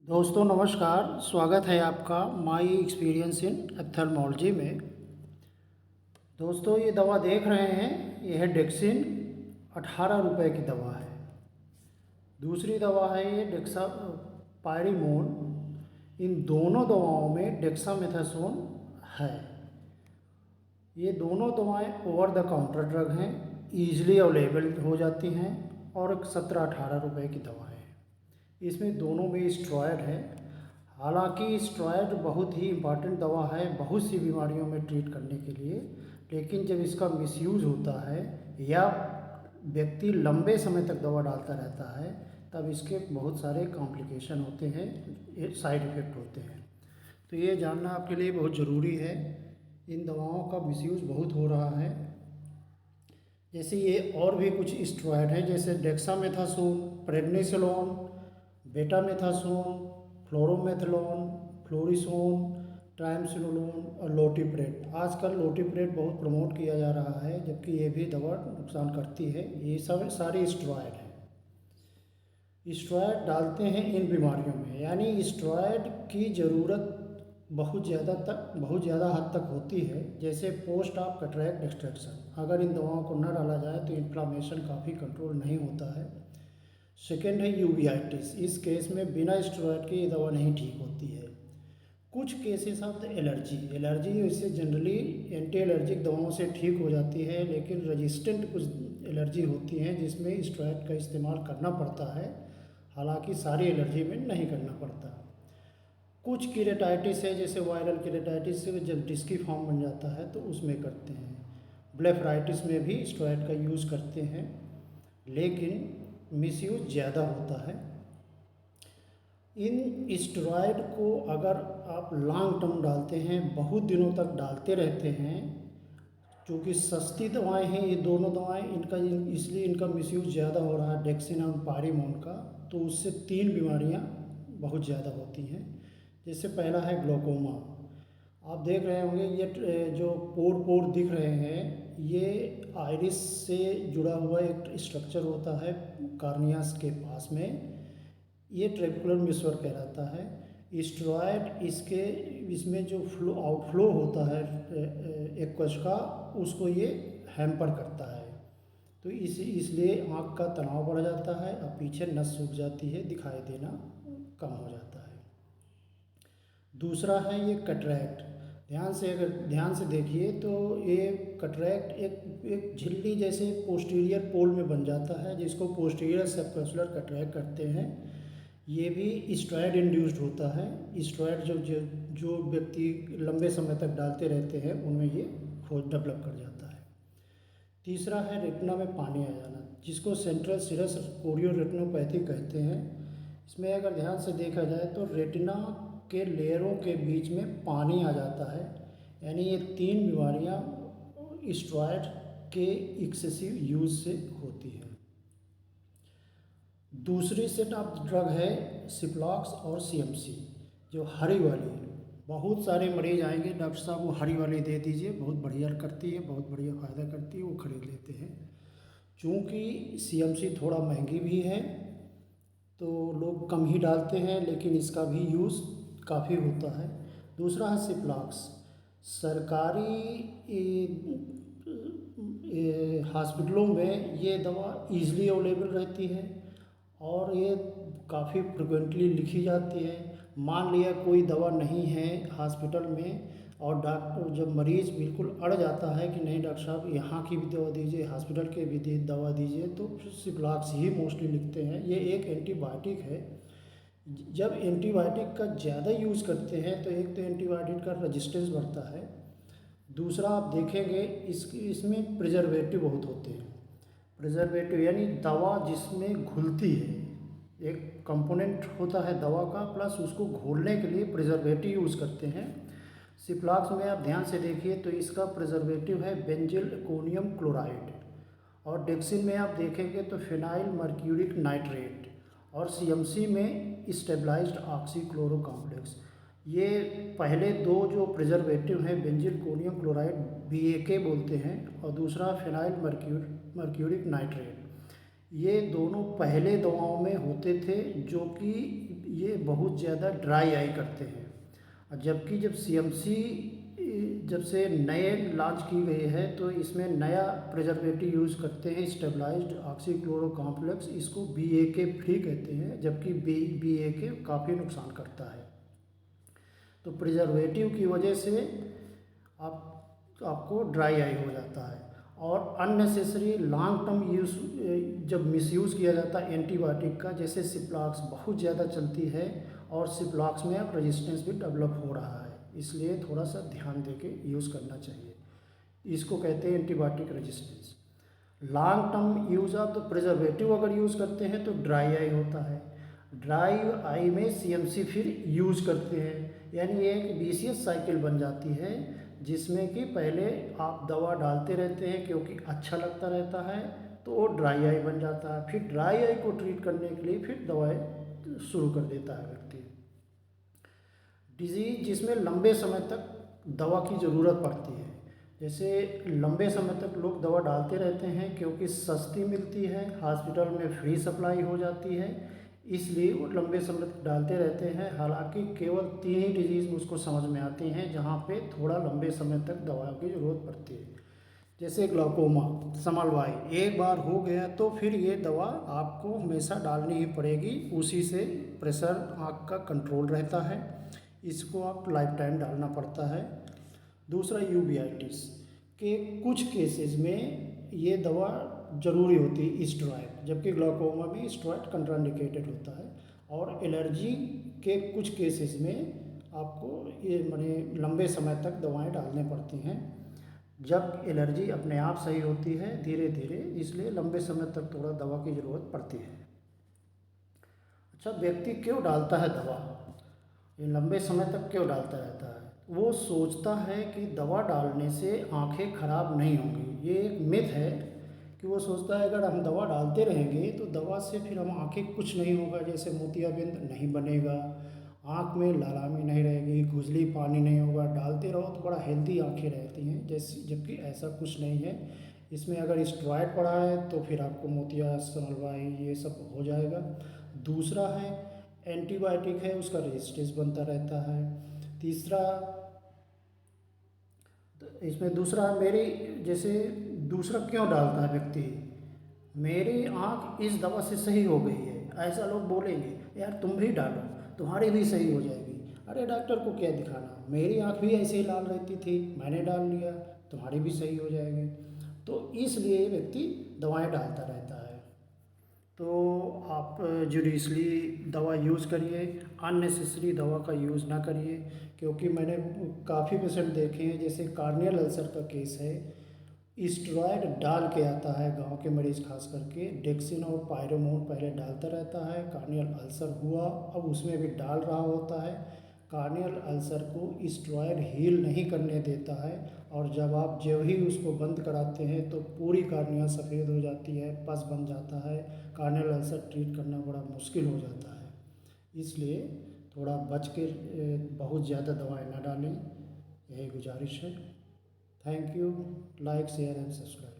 दोस्तों नमस्कार। स्वागत है आपका माई एक्सपीरियंस इन एप्थेल्मोलॉजी में। दोस्तों ये दवा देख रहे हैं, यह है डेक्सिन। 18 रुपये की दवा है। दूसरी दवा है ये डेक्सा पायरीमोन। इन दोनों दवाओं में डेक्सामेथासोन है। ये दोनों दवाएं ओवर द काउंटर ड्रग हैं, ईजिली अवेलेबल हो जाती हैं और 17-18 रुपये की दवा है। इसमें दोनों में स्टेरॉयड है। हालांकि स्टेरॉयड बहुत ही इम्पॉर्टेंट दवा है बहुत सी बीमारियों में ट्रीट करने के लिए, लेकिन जब इसका मिसयूज़ होता है या व्यक्ति लंबे समय तक दवा डालता रहता है तब इसके बहुत सारे कॉम्प्लिकेशन होते हैं, साइड इफ़ेक्ट होते हैं। तो ये जानना आपके लिए बहुत ज़रूरी है। इन दवाओं का मिसयूज़ बहुत हो रहा है। जैसे ये और भी कुछ स्टेरॉयड है, जैसे डेक्सामेथासोन, प्रेडनिसोलोन, बेटामेथासोन, फ्लोरोमेथलोन, फ्लोरिसोन, ट्राइमसिनोलोन और लोटिप्रेट। आजकल लोटिप्रेट बहुत प्रमोट किया जा रहा है, जबकि ये भी दवा नुकसान करती है। ये सब सारे स्टेरॉयड हैं। स्टेरॉयड डालते हैं इन बीमारियों में, यानी स्टेरॉयड की ज़रूरत बहुत ज़्यादा हद तक होती है। जैसे पोस्ट ऑफ कैटरेक्ट एक्सट्रैक्शन, अगर इन दवाओं को न डाला जाए तो इन्फ्लामेशन काफ़ी कंट्रोल नहीं होता है। सेकेंड है यूवीआइटिस। इस केस में बिना स्टेरॉयड के ये दवा नहीं ठीक होती है। कुछ केसेस ऑफ एलर्जी इससे जनरली एंटी एलर्जिक दवाओं से ठीक हो जाती है, लेकिन रेजिस्टेंट कुछ एलर्जी होती हैं जिसमें स्टेरॉयड का इस्तेमाल करना पड़ता है। हालांकि सारी एलर्जी में नहीं करना पड़ता। कुछ कीरेटाइटिस है, जैसे वायरल कीरेटाइटिस से जब डिस्की फॉर्म बन जाता है तो उसमें करते हैं। ब्लेफराइटिस में भी स्टेरॉयड का यूज़ करते हैं, लेकिन मिसयूज ज़्यादा होता है। इन स्टेरॉयड को अगर आप लॉन्ग टर्म डालते हैं, बहुत दिनों तक डालते रहते हैं, क्योंकि सस्ती दवाएं हैं ये दोनों दवाएं, इसलिए इनका मिसयूज ज़्यादा हो रहा है, डेक्सिन और पायरीमोन का। तो उससे 3 बीमारियां बहुत ज़्यादा होती हैं। जैसे पहला है ग्लोकोमा। आप देख रहे होंगे ये जो पोर दिख रहे हैं, ये आइरिस से जुड़ा हुआ एक स्ट्रक्चर होता है कार्नियास के पास में। ये ट्रेबकुलर मिसवर कहलाता है। स्टेरॉयड इसमें जो आउटफ्लो होता है एक्वस का, उसको ये हैम्पर करता है। तो इसलिए आँख का तनाव बढ़ जाता है और पीछे नस सूख जाती है, दिखाई देना कम हो जाता है। दूसरा है ये कैटरेक्ट। अगर ध्यान से देखिए तो ये कैटरेक्ट एक झिल्ली जैसे पोस्टीरियर पोल में बन जाता है, जिसको पोस्टीरियर सबकैप्सुलर कैटरेक्ट करते हैं। ये भी स्टेरॉयड इंड्यूस्ड होता है। स्टेरॉयड जो व्यक्ति लंबे समय तक डालते रहते हैं उनमें ये डेवलप कर जाता है। तीसरा है रेटिना में पानी आ जाना, जिसको सेंट्रल सीरस कोरियोरेटिनोपैथी कहते हैं। इसमें अगर ध्यान से देखा जाए तो रेटिना के लेयरों के बीच में पानी आ जाता है। यानी ये 3 बीमारियां स्टेरॉयड के एक्सेसिव यूज से होती हैं। दूसरी सेट ऑफ ड्रग है सिप्लॉक्स और सीएमसी, जो हरी वाली है। बहुत सारे मरीज आएंगे, डॉक्टर साहब वो हरी वाली दे दीजिए, बहुत बढ़िया करती है, बहुत बढ़िया फ़ायदा करती है, वो खरीद लेते हैं। चूँकि सीएमसी थोड़ा महंगी भी है तो लोग कम ही डालते हैं, लेकिन इसका भी यूज़ काफ़ी होता है। दूसरा है सिप्लॉक्स। सरकारी हॉस्पिटलों में ये दवा ईज़िली अवेलेबल रहती है और ये काफ़ी फ्रिक्वेंटली लिखी जाती है। मान लिया कोई दवा नहीं है हॉस्पिटल में और डॉक्टर जब मरीज़ बिल्कुल अड़ जाता है कि नहीं डॉक्टर साहब यहाँ की भी दवा दीजिए, हॉस्पिटल के भी दवा दीजिए, तो सिप्लॉक्स ही मोस्टली लिखते हैं। ये एक एंटीबायोटिक है। जब एंटीबायोटिक का ज़्यादा यूज़ करते हैं तो एक तो एंटीबायोटिक का रेजिस्टेंस बढ़ता है, दूसरा आप देखेंगे इसमें प्रिजर्वेटिव बहुत होते हैं। प्रिजर्वेटिव यानी दवा जिसमें घुलती है, एक कंपोनेंट होता है दवा का, प्लस उसको घोलने के लिए प्रिजर्वेटिव यूज़ करते हैं। सिप्लॉक्स में आप ध्यान से देखिए तो इसका प्रिजर्वेटिव है बेंजिल एकोनियम क्लोराइड, और डेक्सिन में आप देखेंगे तो फिनाइल मर्क्यूरिक नाइट्रेट, और सीएमसी में स्टेबलाइज्ड ऑक्सीक्लोरो कॉम्प्लेक्स। ये पहले 2 जो प्रिजर्वेटिव हैं बेंजिल कोनियम क्लोराइड BAK बोलते हैं, और दूसरा फिनाइल मर्क्यूरिक नाइट्रेट, ये दोनों पहले दवाओं में होते थे जो कि ये बहुत ज़्यादा ड्राई आई करते हैं। जबकि जब सीएमसी जब से नए लॉन्च की गई है तो इसमें नया प्रिजर्वेटिव यूज़ करते हैं, स्टेबलाइज्ड ऑक्सीक्लोरो कॉम्प्लेक्स, इसको BAK फ्री कहते हैं, जबकि BAK काफ़ी नुकसान करता है। तो प्रिजर्वेटिव की वजह से आपको ड्राई आई हो जाता है। और अननेसेसरी लॉन्ग टर्म यूज़ जब मिसयूज़ किया जाता है एंटीबायोटिक का, जैसे सिप्लॉक्स बहुत ज़्यादा चलती है और सिप्लॉक्स में अब रेजिस्टेंस भी डेवलप हो रहा है, इसलिए थोड़ा सा ध्यान देके यूज़ करना चाहिए। इसको कहते हैं antibiotic resistance. Long term use of the preservative अगर यूज़ करते हैं तो ड्राई आई होता है। ड्राई आई में सीएमसी फिर यूज़ करते हैं, यानी ये एक विशियस साइकिल बन जाती है, जिसमें कि पहले आप दवा डालते रहते हैं क्योंकि अच्छा लगता रहता है, तो वो ड्राई आई बन जाता है। फिर ड्राई आई को ट्रीट करने के लिए फिर दवाएं शुरू कर देता है व्यक्ति। डिजीज जिसमें लंबे समय तक दवा की ज़रूरत पड़ती है, जैसे लंबे समय तक लोग दवा डालते रहते हैं क्योंकि सस्ती मिलती है, हॉस्पिटल में फ्री सप्लाई हो जाती है, इसलिए वो लंबे समय तक डालते रहते हैं। हालांकि केवल 3 ही डिजीज़ मुझको समझ में आती हैं जहाँ पे थोड़ा लंबे समय तक दवाओं की ज़रूरत पड़ती है, जैसे ग्लाउकोमा, समलवाई, एक बार हो गया तो फिर ये दवा आपको हमेशा डालनी ही पड़ेगी, उसी से प्रेशर आँख का कंट्रोल रहता है, इसको आप लाइफ टाइम डालना पड़ता है। दूसरा यूवेइटिस के कुछ केसेस में ये दवा ज़रूरी होती है स्टेरॉइड, जबकि ग्लाउकोमा में स्टेरॉइड कंट्राइंडिकेटेड होता है। और एलर्जी के कुछ केसेस में आपको ये माने लंबे समय तक दवाएं डालने पड़ती हैं, जब एलर्जी अपने आप सही होती है धीरे धीरे, इसलिए लंबे समय तक थोड़ा दवा की ज़रूरत पड़ती है। अच्छा, व्यक्ति क्यों डालता है दवा, ये लंबे समय तक क्यों डालता रहता है? वो सोचता है कि दवा डालने से आंखें खराब नहीं होंगी। ये एक मिथ है कि वो सोचता है अगर हम दवा डालते रहेंगे तो दवा से फिर हम आंखें कुछ नहीं होगा, जैसे मोतियाबिंद नहीं बनेगा, आँख में लालामी नहीं रहेगी, खुजली पानी नहीं होगा, डालते रहो तो बड़ा हेल्दी आंखें रहती हैं, जैसे जबकि ऐसा कुछ नहीं है। इसमें अगर स्टेरॉइड पड़ा है तो फिर आपको मोतिया, समलवाई ये सब हो जाएगा। दूसरा है एंटीबायोटिक है, उसका रेजिस्टेंस बनता रहता है। तीसरा इसमें दूसरा मेरी जैसे दूसरा क्यों डालता है व्यक्ति, मेरी आँख इस दवा से सही हो गई है, ऐसा लोग बोलेंगे, यार तुम भी डालो तुम्हारी भी सही हो जाएगी। अरे डॉक्टर को क्या दिखाना, मेरी आँख भी ऐसे ही लाल रहती थी, मैंने डाल लिया, तुम्हारी भी सही हो जाएगी। तो इसलिए व्यक्ति दवाएं डालता रहता है। तो आप जुडिशली दवा यूज़ करिए, अननेसेसरी दवा का यूज़ ना करिए, क्योंकि मैंने काफ़ी पेशेंट देखे हैं, जैसे कार्नियल अल्सर का केस है, स्टेरॉयड डाल के आता है, गांव के मरीज़ खास करके डेक्सिन और पायरोमोन पहले डालता रहता है, कार्नियल अल्सर हुआ, अब उसमें भी डाल रहा होता है। कार्नियल अल्सर को स्टेरॉयड हील नहीं करने देता है, और जब ही उसको बंद कराते हैं तो पूरी कार्निया सफ़ेद हो जाती है, पस बन जाता है, कार्नियल अल्सर ट्रीट करना बड़ा मुश्किल हो जाता है। इसलिए थोड़ा बच के बहुत ज़्यादा दवाएं ना डालें, यही गुजारिश है। Thank you. Like, share and subscribe.